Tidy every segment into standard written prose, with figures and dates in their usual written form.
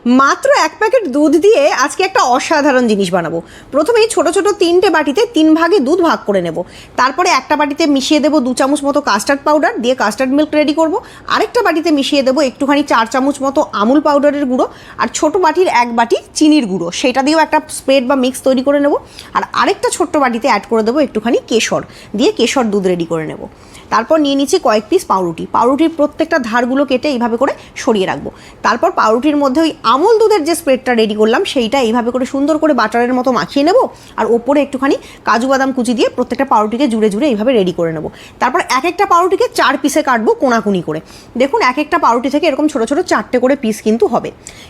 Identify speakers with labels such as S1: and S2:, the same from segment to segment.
S1: মাত্র 1 প্যাকেট দুধ দিয়ে আজকে একটা অসাধারণ জিনিস বানাবো। প্রথমেই ছোট ছোট 3টে বাটিতে 3 ভাগে দুধ ভাগ করে নেব। তারপরে একটা বাটিতে মিশিয়ে দেবো 2 চামচ মতো কাস্টার্ড পাউডার, দিয়ে কাস্টার্ড মিল্ক রেডি করব। আরেকটা বাটিতে মিশিয়ে দেবো একটুখানি 4 চামচ মতো আমুল পাউডারের গুঁড়ো, আর ছোট বাটির 1 বাটি চিনির গুঁড়ো, সেটা দিয়েও একটা স্প্রেড বা মিক্স তৈরি করে নেব। আর আরেকটা ছোট্ট বাটিতে অ্যাড করে দেবো একটুখানি কেশর, দিয়ে কেশর দুধ রেডি করে নেব। তারপর নিয়ে নিচ্ছি কয়েক পিস পাউরুটি। পাউরুটির প্রত্যেকটা ধারগুলো কেটে এইভাবে করে সরিয়ে রাখবো। তারপর পাউরুটির মধ্যে ওই আমুল দুধের যে স্প্রেডটা রেডি করলাম সেইটা এইভাবে করে সুন্দর করে বাটারের মতো মাখিয়ে নেব। আর ওপরে একটুখানি কাজু বাদাম কুচি দিয়ে প্রত্যেকটা পাউরুটিকে জুড়ে জুড়ে এইভাবে রেডি করে নেব। তারপর এক একটা পাউরুটিকে 4 পিসে কাটবো কোনাকুনি করে। দেখুন এক একটা পাউরুটি থেকে এরকম ছোটো ছোটো 4টে করে পিস কিন্তু হবে।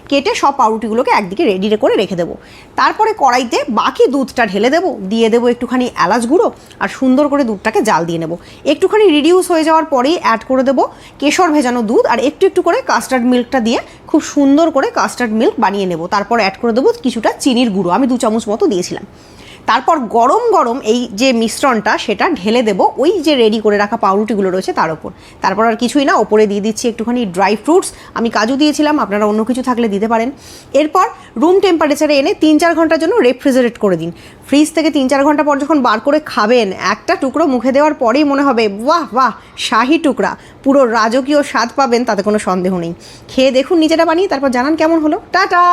S1: কেটে সব পাউরুটিগুলোকে একদিকে রেডি করে রেখে দেবো। তারপরে কড়াইতে বাকি দুধটা ঢেলে দেবো, দিয়ে দেবো একটুখানি এলাচ গুঁড়ো, আর সুন্দর করে দুধটাকে জাল দিয়ে নেব। একটুখানি রিডিউস হয়ে যাওয়ার পরেই অ্যাড করে দেবো কেশর ভেজানো দুধ, আর একটু একটু করে কাস্টার্ড মিল্কটা দিয়ে খুব সুন্দর করে কাস্টার্ড মিল্ক বানিয়ে নেব। তারপর অ্যাড করে দেবো কিছুটা চিনির গুঁড়ো, আমি 2 চামচ মতো দিয়েছিলাম। তারপর গরম গরম এই যে মিশ্রণটা সেটা ঢেলে দেবো ওই যে রেডি করে রাখা পাউরুটিগুলো রয়েছে তার ওপর। তারপর আর কিছুই না, ওপরে দিয়ে দিচ্ছি একটুখানি ড্রাই ফ্রুটস, আমি কাজু দিয়েছিলাম, আপনারা অন্য কিছু থাকলে দিতে পারেন। এরপর রুম টেম্পারেচারে এনে 3-4 ঘন্টার জন্য রেফ্রিজারেট করে দিন। ফ্রিজ থেকে 3-4 ঘন্টা পর যখন বার করে খাবেন, একটা টুকরো মুখে দেওয়ার পরেই মনে হবে বাহ বাহ, শাহি টুকরা, পুরো রাজকীয় স্বাদ পাবেন, তাতে কোনো সন্দেহ নেই। খেয়ে দেখুন নিজেরা বানিয়ে, তারপর জানান কেমন হলো। টাটা।